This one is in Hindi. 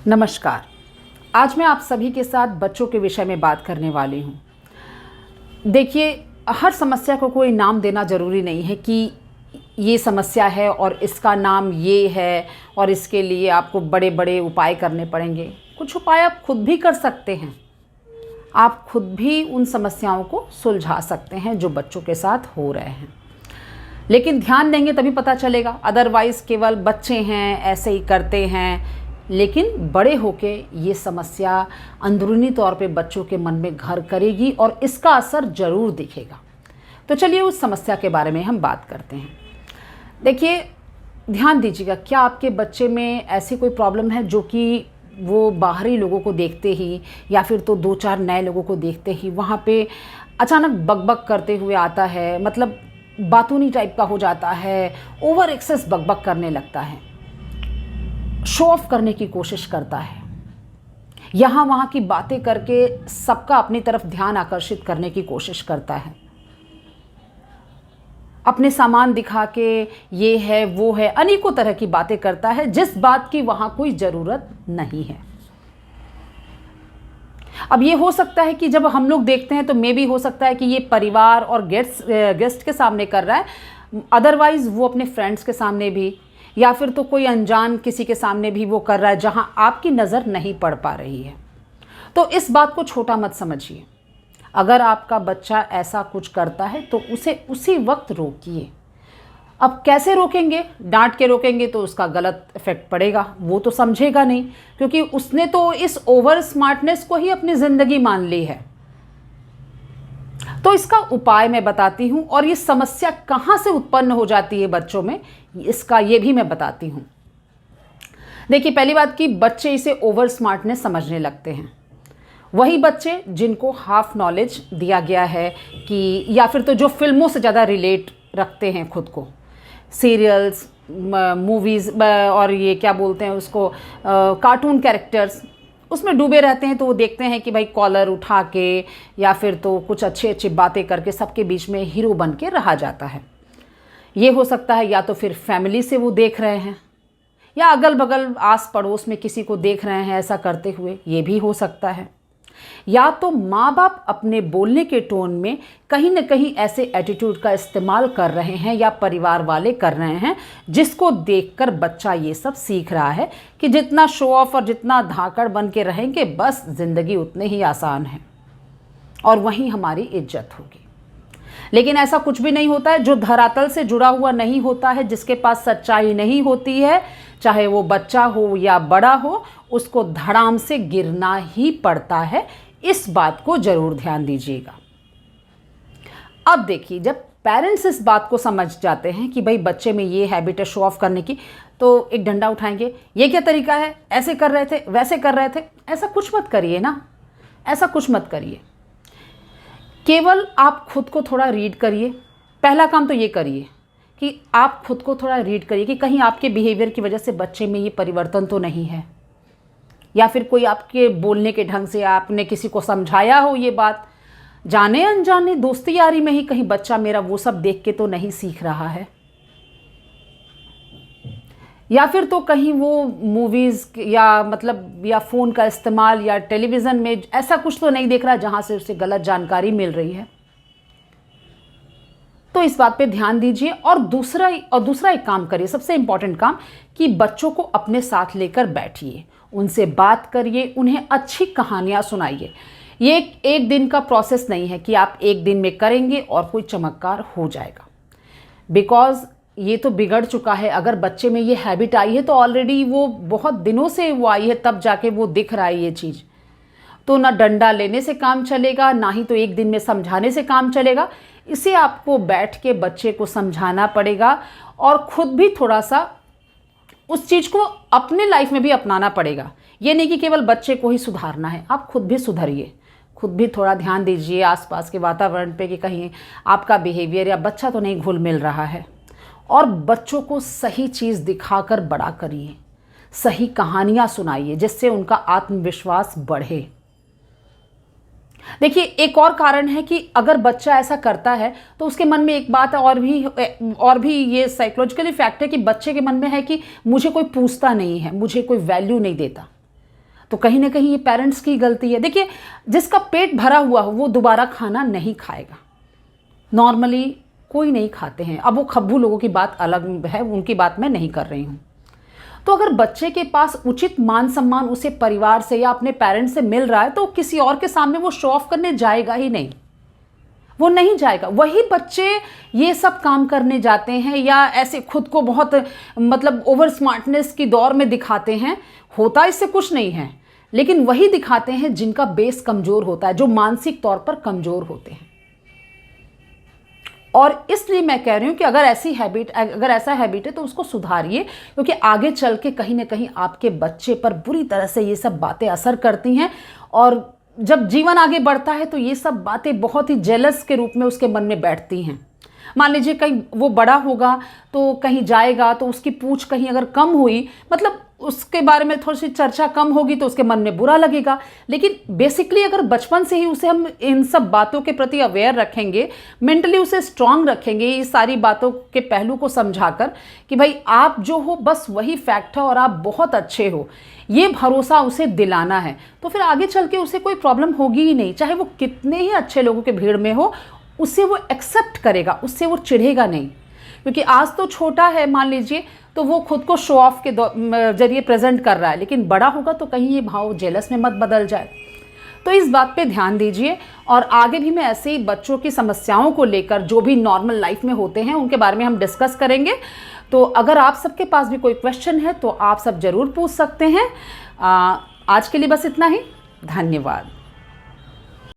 नमस्कार। आज मैं आप सभी के साथ बच्चों के विषय में बात करने वाली हूँ। देखिए, हर समस्या को कोई नाम देना ज़रूरी नहीं है कि ये समस्या है और इसका नाम ये है और इसके लिए आपको बड़े बड़े उपाय करने पड़ेंगे। कुछ उपाय आप खुद भी कर सकते हैं। आप खुद भी उन समस्याओं को सुलझा सकते हैं जो बच्चों के साथ हो रहे हैं, लेकिन ध्यान देंगे तभी पता चलेगा। अदरवाइज़ केवल बच्चे हैं ऐसे ही करते हैं, लेकिन बड़े होके ये समस्या अंदरूनी तौर पे बच्चों के मन में घर करेगी और इसका असर ज़रूर दिखेगा। तो चलिए उस समस्या के बारे में हम बात करते हैं। देखिए, ध्यान दीजिएगा, क्या आपके बच्चे में ऐसी कोई प्रॉब्लम है जो कि वो बाहरी लोगों को देखते ही या फिर तो 2-4 नए लोगों को देखते ही वहाँ पे अचानक बकबक करते हुए आता है, मतलब बातूनी टाइप का हो जाता है, ओवर एक्सेस बकबक करने लगता है, शो ऑफ करने की कोशिश करता है, यहाँ वहाँ की बातें करके सबका अपनी तरफ ध्यान आकर्षित करने की कोशिश करता है, अपने सामान दिखा के ये है वो है अनेकों तरह की बातें करता है जिस बात की वहाँ कोई ज़रूरत नहीं है। अब ये हो सकता है कि जब हम लोग देखते हैं तो मे भी हो सकता है कि ये परिवार और गेस्ट के सामने कर रहा है, अदरवाइज़ वो अपने फ्रेंड्स के सामने भी या फिर तो कोई अनजान किसी के सामने भी वो कर रहा है जहां आपकी नज़र नहीं पड़ पा रही है। तो इस बात को छोटा मत समझिए। अगर आपका बच्चा ऐसा कुछ करता है तो उसे उसी वक्त रोकिए। अब कैसे रोकेंगे? डांट के रोकेंगे तो उसका गलत इफेक्ट पड़ेगा, वो तो समझेगा नहीं, क्योंकि उसने तो इस ओवर स्मार्टनेस को ही अपनी ज़िंदगी मान ली है। तो इसका उपाय मैं बताती हूँ और ये समस्या कहाँ से उत्पन्न हो जाती है बच्चों में, इसका ये भी मैं बताती हूँ। देखिए, पहली बात कि बच्चे इसे ओवर स्मार्टनेस समझने लगते हैं। वही बच्चे जिनको हाफ नॉलेज दिया गया है कि या फिर तो जो फिल्मों से ज़्यादा रिलेट रखते हैं खुद को, सीरियल्स, मूवीज़ और ये क्या बोलते हैं उसको, कार्टून कैरेक्टर्स, उसमें डूबे रहते हैं। तो वो देखते हैं कि भाई कॉलर उठा के या फिर तो कुछ अच्छी अच्छी बातें करके सबके बीच में हीरो बन के रहा जाता है। ये हो सकता है या तो फिर फैमिली से वो देख रहे हैं या अगल बगल आस पड़ोस में किसी को देख रहे हैं ऐसा करते हुए, ये भी हो सकता है। या तो माँ बाप अपने बोलने के टोन में कहीं न कहीं ऐसे एटीट्यूड का इस्तेमाल कर रहे हैं या परिवार वाले कर रहे हैं जिसको देखकर बच्चा ये सब सीख रहा है कि जितना शो ऑफ और जितना धाकड़ बन के रहेंगे बस ज़िंदगी उतने ही आसान है और वहीं हमारी इज्जत होगी। लेकिन ऐसा कुछ भी नहीं होता है। जो धरातल से जुड़ा हुआ नहीं होता है, जिसके पास सच्चाई नहीं होती है, चाहे वो बच्चा हो या बड़ा हो, उसको धड़ाम से गिरना ही पड़ता है। इस बात को जरूर ध्यान दीजिएगा। अब देखिए, जब पेरेंट्स इस बात को समझ जाते हैं कि भाई बच्चे में ये हैबिट है शो ऑफ करने की, तो एक डंडा उठाएंगे, ये क्या तरीका है, ऐसे कर रहे थे वैसे कर रहे थे। ऐसा कुछ मत करिए ना, ऐसा कुछ मत करिए। केवल आप खुद को थोड़ा रीड करिए। पहला काम तो ये करिए कि आप खुद को थोड़ा रीड करिए कि कहीं आपके बिहेवियर की वजह से बच्चे में ये परिवर्तन तो नहीं है, या फिर कोई आपके बोलने के ढंग से आपने किसी को समझाया हो ये बात, जाने अनजाने दोस्ती यारी में ही कहीं बच्चा मेरा वो सब देख के तो नहीं सीख रहा है, या फिर तो कहीं वो मूवीज़ या मतलब या फ़ोन का इस्तेमाल या टेलीविज़न में ऐसा कुछ तो नहीं देख रहा जहाँ से उसे गलत जानकारी मिल रही है। तो इस बात पे ध्यान दीजिए। और दूसरा एक काम करिए, सबसे इम्पॉर्टेंट काम, कि बच्चों को अपने साथ लेकर बैठिए, उनसे बात करिए, उन्हें अच्छी कहानियाँ सुनाइए। ये एक दिन का प्रोसेस नहीं है कि आप एक दिन में करेंगे और कोई चमत्कार हो जाएगा, बिकॉज़ ये तो बिगड़ चुका है। अगर बच्चे में ये हैबिट आई है तो ऑलरेडी वो बहुत दिनों से वो आई है, तब जाके वो दिख रहा है ये चीज़। तो ना डंडा लेने से काम चलेगा, ना ही तो एक दिन में समझाने से काम चलेगा। इसे आपको बैठ के बच्चे को समझाना पड़ेगा और खुद भी थोड़ा सा उस चीज़ को अपने लाइफ में भी अपनाना पड़ेगा। ये नहीं कि केवल बच्चे को ही सुधारना है, आप खुद भी सुधरिए। खुद भी थोड़ा ध्यान दीजिए आसपास के वातावरण पे कि कहीं आपका बिहेवियर या बच्चा तो नहीं घुल मिल रहा है। और बच्चों को सही चीज़ दिखाकर बड़ा करिए, सही कहानियाँ सुनाइए जिससे उनका आत्मविश्वास बढ़े। देखिए, एक और कारण है कि अगर बच्चा ऐसा करता है तो उसके मन में एक बात और भी ये साइकोलॉजिकली फैक्ट है कि बच्चे के मन में है कि मुझे कोई पूछता नहीं है, मुझे कोई वैल्यू नहीं देता। तो कहीं ना कहीं ये पेरेंट्स की गलती है। देखिए, जिसका पेट भरा हुआ हो वो दोबारा खाना नहीं खाएगा, नॉर्मली कोई नहीं खाते हैं। अब वो खब्बू लोगों की बात अलग है, उनकी बात मैं नहीं कर रही हूँ। तो अगर बच्चे के पास उचित मान सम्मान उसे परिवार से या अपने पेरेंट्स से मिल रहा है तो किसी और के सामने वो शो ऑफ करने जाएगा ही नहीं, वो नहीं जाएगा। वही बच्चे ये सब काम करने जाते हैं या ऐसे खुद को बहुत मतलब ओवर स्मार्टनेस की दौर में दिखाते हैं, होता इससे कुछ नहीं है, लेकिन वही दिखाते हैं जिनका बेस कमज़ोर होता है, जो मानसिक तौर पर कमज़ोर होते हैं। और इसलिए मैं कह रही हूँ कि अगर ऐसा हैबिट है तो उसको सुधारिए, क्योंकि आगे चल के कहीं ना कहीं आपके बच्चे पर बुरी तरह से ये सब बातें असर करती हैं। और जब जीवन आगे बढ़ता है तो ये सब बातें बहुत ही जेलस के रूप में उसके मन में बैठती हैं। मान लीजिए कहीं वो बड़ा होगा तो कहीं जाएगा तो उसकी पूछ कहीं अगर कम हुई, मतलब उसके बारे में थोड़ी सी चर्चा कम होगी तो उसके मन में बुरा लगेगा। लेकिन बेसिकली अगर बचपन से ही उसे हम इन सब बातों के प्रति अवेयर रखेंगे, मेंटली उसे स्ट्रांग रखेंगे, ये सारी बातों के पहलू को समझाकर कि भाई आप जो हो बस वही फैक्ट है और आप बहुत अच्छे हो, ये भरोसा उसे दिलाना है, तो फिर आगे चल के उसे कोई प्रॉब्लम होगी ही नहीं। चाहे वो कितने ही अच्छे लोगों के भीड़ में हो, उससे वो एक्सेप्ट करेगा, उससे वो चिढ़ेगा नहीं। क्योंकि आज तो छोटा है मान लीजिए, तो वो खुद को शो ऑफ के जरिए प्रेजेंट कर रहा है, लेकिन बड़ा होगा तो कहीं ये भाव जेलस में मत बदल जाए। तो इस बात पे ध्यान दीजिए। और आगे भी मैं ऐसे ही बच्चों की समस्याओं को लेकर जो भी नॉर्मल लाइफ में होते हैं उनके बारे में हम डिस्कस करेंगे। तो अगर आप सबके पास भी कोई क्वेश्चन है तो आप सब ज़रूर पूछ सकते हैं। आज के लिए बस इतना ही। धन्यवाद।